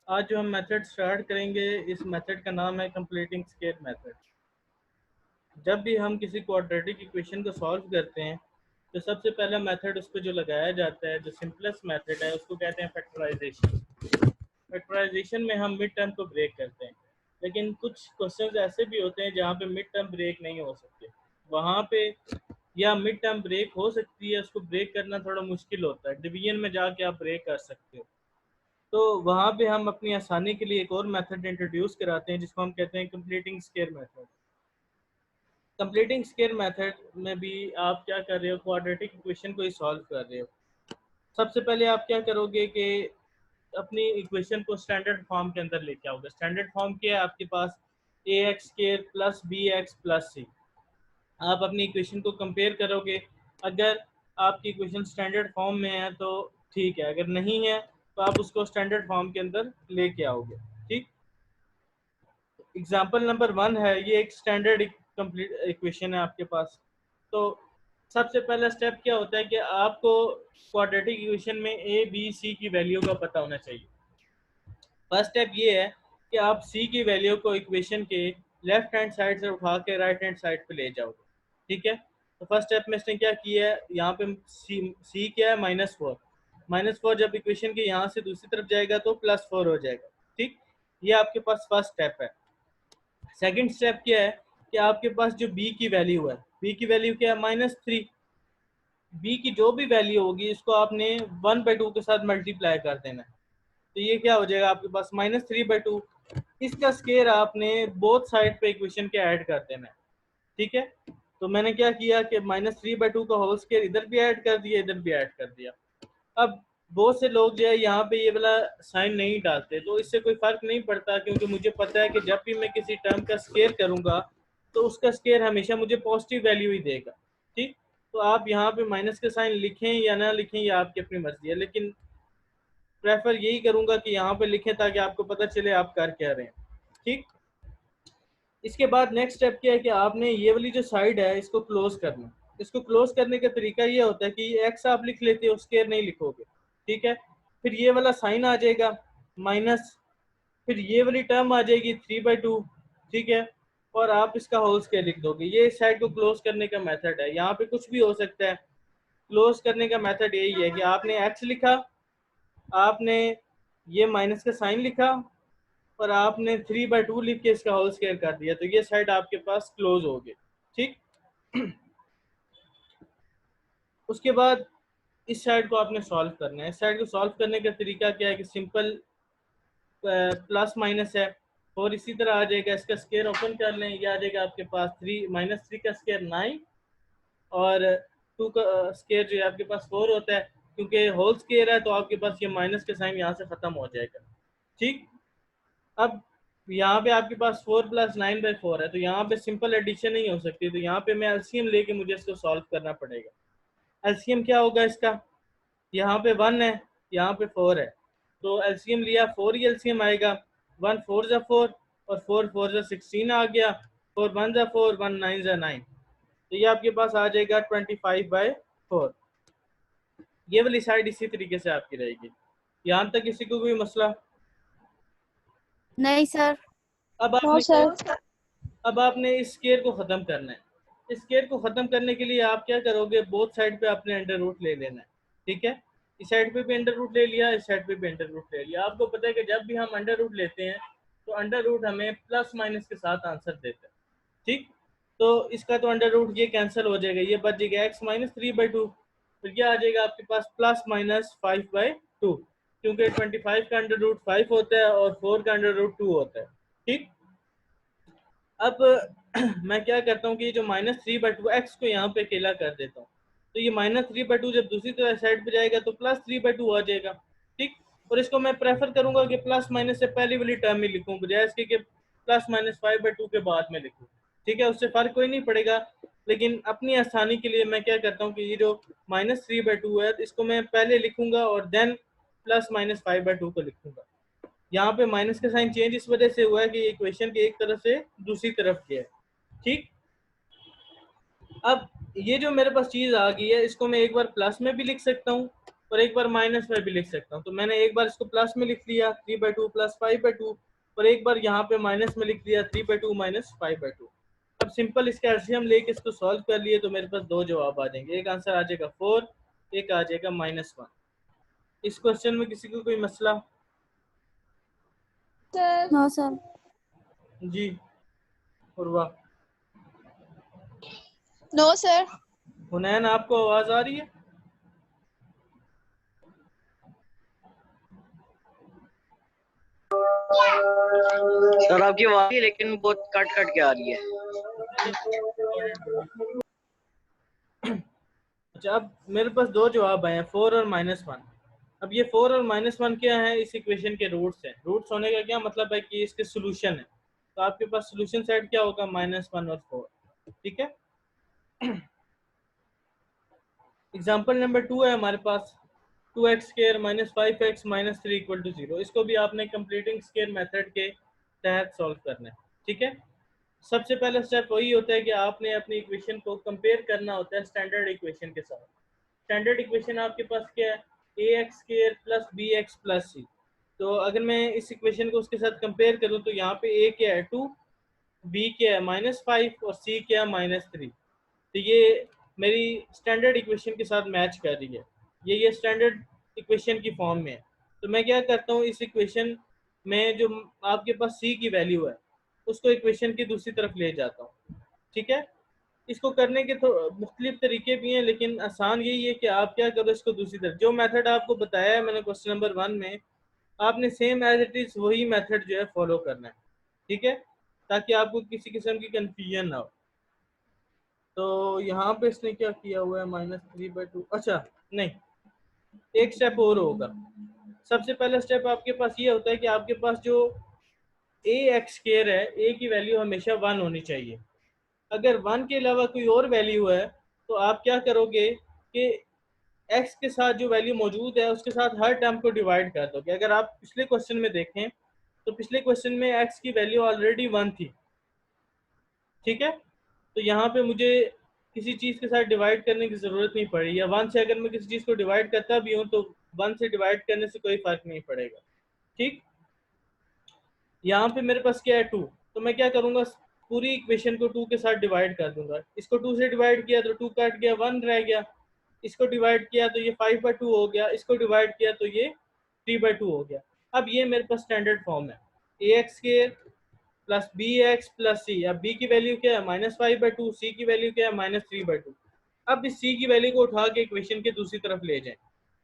आज जो हम मेथड स्टार्ट करेंगे, इस मेथड का नाम है कंप्लीटिंग स्क्वायर मेथड। जब भी हम किसी क्वाड्रेटिक इक्वेशन को सॉल्व करते हैं तो सबसे पहला मेथड उस पर जो लगाया जाता है, जो सिंपलेस्ट मेथड है, उसको कहते हैं फैक्टराइजेशन। फैक्टराइजेशन में हम मिड टर्म को ब्रेक करते हैं, लेकिन कुछ क्वेश्चंस ऐसे भी होते हैं जहाँ पे मिड टर्म ब्रेक नहीं हो सकते। वहाँ पे या मिड टर्म ब्रेक हो सकती है, उसको ब्रेक करना थोड़ा मुश्किल होता है, डिवीजन में जाके आप ब्रेक कर सकते हो। तो वहाँ पे हम अपनी आसानी के लिए एक और मेथड इंट्रोड्यूस कराते हैं जिसको हम कहते हैं completing square method. Completing square method में भी आप क्या कर रहे हो, क्वाड्रेटिक इक्वेशन को ही सॉल्व कर रहे हो। सबसे पहले आप क्या करोगे कि अपनी इक्वेशन को स्टैंडर्ड फॉर्म के अंदर लेके आओगे। स्टैंडर्ड फॉर्म क्या है आपके पास, A X square plus B X plus C. आप अपनी इक्वेशन को कंपेयर करोगे, अगर आपकी इक्वेशन स्टैंडर्ड फॉर्म में है तो ठीक है, अगर नहीं है तो आप उसको स्टैंडर्ड फॉर्म के अंदर लेके आओगे। ठीक, एग्जाम्पल नंबर 1 है, ये एक स्टैंडर्ड कंप्लीट इक्वेशन है आपके पास। तो सबसे पहला स्टेप क्या होता है कि आपको क्वाड्रेटिक इक्वेशन में ए बी सी की वैल्यू का पता होना चाहिए। फर्स्ट स्टेप ये है कि आप सी की वैल्यू को इक्वेशन के लेफ्ट हैंड साइड से उठा के राइट हैंड साइड पे ले जाओगे। ठीक है, तो फर्स्ट स्टेप में इसने क्या किया है, यहाँ पे सी क्या है, -4। -4 जब इक्वेशन के यहाँ से दूसरी तरफ जाएगा तो +4 हो जाएगा। ठीक, ये आपके पास फर्स्ट स्टेप है। सेकंड स्टेप क्या है कि आपके पास जो बी की वैल्यू है, बी की वैल्यू क्या है, -3। बी की जो भी वैल्यू होगी इसको आपने 1/2 के साथ मल्टीप्लाई कर देना है। तो ये क्या हो जाएगा आपके पास, -3/2। इसका स्केयर आपने बोथ साइड पे इक्वेशन के ऐड कर देना है। ठीक है, तो मैंने क्या किया कि -3/2 का होल स्केयर इधर भी ऐड कर दिया, इधर भी ऐड कर दिया। अब बहुत से लोग जो है यहाँ पे ये वाला साइन नहीं डालते, तो इससे कोई फर्क नहीं पड़ता, क्योंकि मुझे पता है कि जब भी मैं किसी टर्म का स्केयर करूंगा तो उसका स्केयर हमेशा मुझे पॉजिटिव वैल्यू ही देगा। ठीक, तो आप यहाँ पे माइनस का साइन लिखें या ना लिखें ये आपकी अपनी मर्जी है, लेकिन प्रेफर यही करूंगा कि यहाँ पे लिखें ताकि आपको पता चले आप कर क्या रहे हैं। ठीक, इसके बाद नेक्स्ट स्टेप क्या है कि आपने ये वाली जो साइड है इसको क्लोज करना। इसको क्लोज करने का तरीका ये होता है कि ये एक्स आप लिख लेते हो, स्केयर नहीं लिखोगे। ठीक है, फिर ये वाला साइन आ जाएगा माइनस, फिर ये वाली टर्म आ जाएगी 3/2। ठीक है, और आप इसका होल स्केयर लिख दोगे। ये इस साइड को क्लोज करने का मेथड है। यहाँ पे कुछ भी हो सकता है, क्लोज करने का मेथड यही है कि आपने एक्स लिखा, आपने ये माइनस का साइन लिखा, और आपने 3/2 लिख के इसका होल स्क्वायर कर दिया, तो ये साइड आपके पास क्लोज हो गई। ठीक, उसके बाद इस साइड को आपने सॉल्व करना है। इस साइड को सॉल्व करने का तरीका क्या है कि सिंपल प्लस माइनस है, और इसी तरह आ जाएगा। इसका स्क्वायर ओपन कर लें, ये आ जाएगा आपके पास 3 -3 का स्क्वायर 9, और 2 का स्क्वायर जो है आपके पास 4 होता है। क्योंकि होल स्क्वायर है तो आपके पास ये माइनस का साइन यहाँ से खत्म हो जाएगा। ठीक, अब यहाँ पे आपके पास 4 + 9/4 है, तो यहाँ पे सिंपल एडिशन नहीं हो सकती, तो यहाँ पे मैं एलसीएम लेके मुझे इसको सॉल्व करना पड़ेगा। एलसीएम क्या होगा इसका, यहाँ पे 1 है, यहाँ पे 4 है, तो एलसीएम लिया 4 ही एलसीएम आएगा। 1 4 × 4 और 4 4 × 16 आ गया, 4 1 × 4, 1 9 × 9, तो ये आपके पास आ जाएगा 25/4। ये वाली साइड इसी तरीके से आपकी रहेगी। यहाँ तक किसी को कोई मसला? नहीं सर। अब नो आपने सर। अब आपने इस स्केयर को ख़त्म करना है। इस स्केयर को ख़त्म करने के लिए आप क्या करोगे, बोथ साइड पे आपने अंडर रूट ले लेना है। ठीक है, इस साइड पे भी अंडर रूट ले लिया, इस साइड पे भी अंडर रूट ले लिया। आपको पता है कि जब भी हम अंडर रूट लेते हैं तो अंडर रूट हमें प्लस माइनस के साथ आंसर देता है। ठीक, तो इसका तो अंडर रूट ये कैंसिल हो जाएगा, ये बच जाएगा x -3/2, फिर ये आ जाएगा आपके पास +-5/2, क्योंकि 25 का अंडर रूट 5 होता है और 4 का अंडर रूट 2 होता है। ठीक, अब मैं क्या करता हूँ कि जो -3/2 एक्स को यहाँ पे अकेला कर देता हूँ, तो ये -3/2 जब दूसरी तरह साइड पे जाएगा तो +3/2 आ जाएगा। ठीक, और इसको मैं प्रेफर करूंगा कि प्लस माइनस से पहली वाली टर्म ही लिखूं, बजाय इसके कि +-5/2 के बाद में लिखूं। ठीक है, उससे फर्क कोई नहीं पड़ेगा, लेकिन अपनी आसानी के लिए मैं क्या करता हूँ कि ये जो -3/2 है इसको मैं पहले लिखूंगा और देन +-5/2 को लिखूंगा। यहाँ पे माइनस का साइन चेंज इस वजह से हुआ है कि इक्वेशन की एक तरफ से दूसरी तरफ गया है। ठीक, अब ये जो मेरे पास चीज आ गई है इसको मैं एक बार प्लस में भी लिख सकता हूँ और एक बार माइनस में भी लिख सकता हूँ। तो मैंने एक बार इसको प्लस में लिख लिया 3/2 प्लस 5/2, और एक बार यहाँ पे माइनस में लिख लिया 3/2 माइनस 5/2। अब सिंपल इसका एलसीएम लेके इसको सॉल्व कर लिए तो मेरे पास दो जवाब आ जाएंगे, एक आंसर आ जाएगा 4, एक आ जाएगा -1। इस क्वेश्चन में किसी को कोई मसला? No sir. जी उर्वा। No sir. हुनैन आपको आवाज आ रही है? सर आपकी आवाज आ रही है लेकिन बहुत कट कट के आ रही है। अच्छा, अब मेरे पास दो जवाब आए हैं, 4 और -1। अब ये 4 और -1 क्या है? इस इक्वेशन के रूट्स हैं। रूट्स होने का क्या मतलब है कि इसके सोल्यूशन है। तो आपके पास सोल्यूशन साइड क्या होगा? -1 और 4। ठीक है। एग्जाम्पल नंबर 2 है हमारे पास, 2x² - 5x - 3 = 0। इसको भी आपने कंप्लीटिंग स्क्वायर मेथड के तहत सॉल्व करना है। ठीक है। सबसे पहला स्टेप वही होता है कि आपने अपनी इक्वेशन को कंपेयर करना होता है स्टैंडर्ड इक्वेशन के साथ। स्टैंडर्ड इक्वेशन आपके पास क्या है? ax² + bx + c। तो अगर मैं इस इक्वेशन को उसके साथ कंपेयर करूं तो यहाँ पे a क्या है? 2, b क्या है? -5 और c क्या है? -3। तो ये मेरी स्टैंडर्ड इक्वेशन के साथ मैच कर रही है। ये स्टैंडर्ड इक्वेशन की फॉर्म में है। तो मैं क्या करता हूँ, इस इक्वेशन में जो आपके पास c की वैल्यू है उसको इक्वेशन की दूसरी तरफ ले जाता हूँ। ठीक है। इसको करने के तो मुख्तलिफ तरीके भी हैं, लेकिन आसान यही है कि आप क्या करो, इसको दूसरी तरफ जो मेथड आपको बताया है मैंने क्वेश्चन नंबर 1 में, आपने सेम एज इट इज़ वही मेथड जो है फॉलो करना है। ठीक है, ताकि आपको किसी किस्म की कंफ्यूजन ना हो। तो यहाँ पे इसने क्या किया हुआ है? -3/2। अच्छा नहीं, एक स्टेप और होगा। सबसे पहला स्टेप आपके पास ये होता है कि आपके पास जो ax² है, a की वैल्यू हमेशा 1 होनी चाहिए। अगर 1 के अलावा कोई और वैल्यू है तो आप क्या करोगे कि x के साथ जो वैल्यू मौजूद है उसके साथ हर टर्म को डिवाइड कर दोगे। अगर आप पिछले क्वेश्चन में देखें तो पिछले क्वेश्चन में x की वैल्यू ऑलरेडी 1 थी। ठीक है। तो यहाँ पे मुझे किसी चीज़ के साथ डिवाइड करने की ज़रूरत नहीं पड़ी, या 1 से अगर मैं किसी चीज़ को डिवाइड करता भी हूँ तो 1 से डिवाइड करने से कोई फ़र्क नहीं पड़ेगा। ठीक। यहाँ पे मेरे पास क्या है? 2। तो मैं क्या करूँगा, पूरी इक्वेशन को 2 के साथ डिवाइड कर दूंगा। इसको 2 से डिवाइड किया तो 2 कट गया, 1 रह गया। इसको डिवाइड किया तो ये 5/2 हो गया। इसको डिवाइड किया तो ये 3/2 हो गया। अब ये मेरे पास स्टैंडर्ड फॉर्म है, ax² + bx + c। अब b की वैल्यू क्या है? -5/2। c की वैल्यू क्या है? -3/2। अब इस c की वैल्यू को उठा के इक्वेशन के दूसरी तरफ ले जाएं।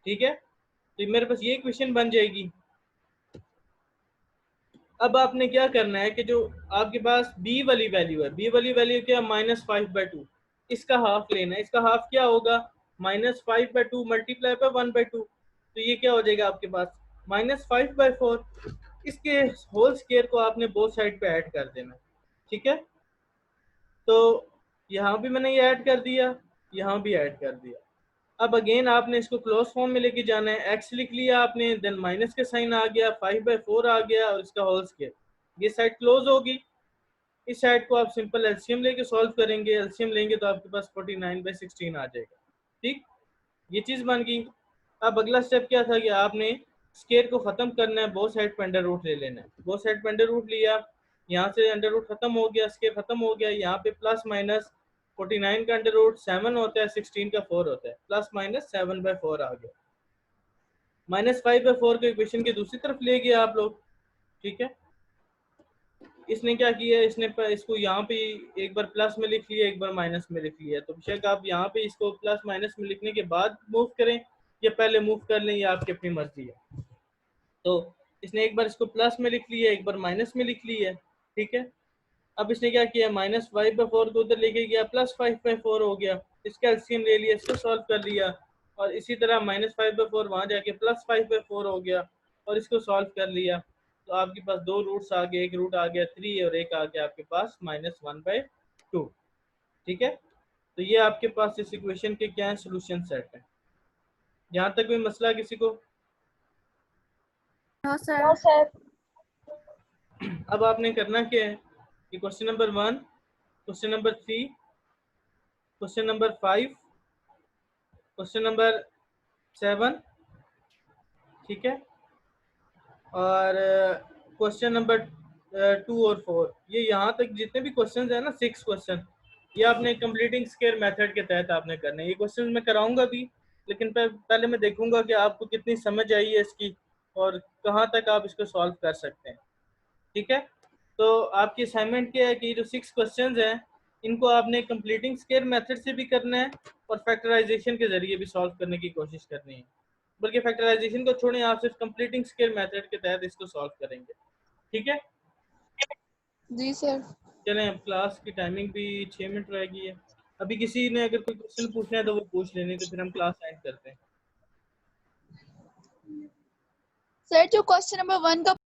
ठीक है। तो मेरे पास ये इक्वेशन बन जाएगी। अब आपने क्या करना है कि जो आपके पास b वाली वैल्यू है, b वाली वैल्यू क्या है? -5/2। इसका हाफ लेना है। इसका हाफ क्या होगा? -5/2 मल्टीप्लाई बाय 1/2। तो ये क्या हो जाएगा आपके पास? -5/4। इसके होल स्क्वायर को आपने बोथ साइड पे ऐड कर देना। ठीक है। तो यहाँ भी मैंने ये ऐड कर दिया, यहाँ भी ऐड कर दिया। अब अगेन आपने इसको क्लोज फॉर्म में लेके जाना है। x लिख लिया आपने, देन माइनस के साइन आ गया, 5/4 आ गया और इसका होल स्क्वायर। ये साइड क्लोज होगी। इस साइड को आप सिंपल एलसीएम लेके सॉल्व करेंगे। एलसीएम लेंगे तो आपके पास 49/16 आ जाएगा। ठीक, ये चीज़ बन गई। अब अगला स्टेप क्या था कि आपने स्क्वायर को ख़त्म करना है, बोथ साइड पे अंडर रूट ले लेना है। बोथ साइड पे अंडर रूट लिया, यहाँ से अंडर रूट खत्म हो गया, स्क्वायर खत्म हो गया। यहाँ पे प्लस माइनस 49 का अंडर रूट 7 होता है, 16 का 4 होता है, प्लस माइनस 7/4 आ गया। -5/4 को इक्वेशन की दूसरी तरफ ले गया आप लोग। ठीक है। इसने क्या किया, इसने इसको यहाँ पे एक बार प्लस में लिख लिया, एक बार माइनस में लिख लिया। तो बेशक आप यहाँ पे इसको प्लस माइनस में लिखने के बाद मूव करें या पहले मूव कर लें, या आपकी अपनी मर्जी है। तो इसने एक बार इसको प्लस में लिख लिया, एक बार माइनस में लिख लिया। ठीक है। अब इसने क्या किया, -5/4 को उधर लेके गया, +5/4 हो गया। इसका एलसीएम ले लिया, इसको सॉल्व कर लिया, और इसी तरह -5/4 वहाँ जाके +5/4 हो गया और इसको सॉल्व कर लिया। तो आपके पास दो रूट्स आ गए, एक रूट आ गया 3 और एक आ गया आपके पास -1/2। ठीक है। तो ये आपके पास इस इक्वेशन के क्या है? सोल्यूशन सेट है। यहाँ तक कोई मसला किसी को? No sir. अब आपने करना क्या है कि question number 1, question number 3, question number 5, question number 7 ठीक है। और क्वेश्चन नंबर 2 और 4, ये यहाँ तक जितने भी क्वेश्चंस हैं ना, 6 क्वेश्चन, ये आपने कंप्लीटिंग स्क्वायर मेथड के तहत आपने करने हैं। ये क्वेश्चन मैं कराऊंगा भी, लेकिन पहले मैं देखूंगा कि आपको कितनी समझ आई है इसकी और कहाँ तक आप इसको सॉल्व कर सकते हैं। ठीक है, तो आपकी असाइनमेंट क्या है कि जो 6 क्वेश्चंस हैं इनको आपने कंप्लीटिंग स्क्वायर मेथड से भी करना है और फैक्टराइजेशन के जरिए भी सॉल्व करने की कोशिश करनी है। बल्कि फैक्टराइजेशन को छोड़ें, आप सिर्फ कंप्लीटिंग स्क्वायर मेथड के तहत इसको सॉल्व करेंगे। ठीक है, जी सर। चलें, अब क्लास की टाइमिंग भी 6 मिनट रह गई है। अभी किसी ने अगर कोई क्वेश्चन पूछना है तो वो पूछ लेने, तो फिर हम क्लास एंड करते हैं। सर जो क्वेश्चन नंबर 1 का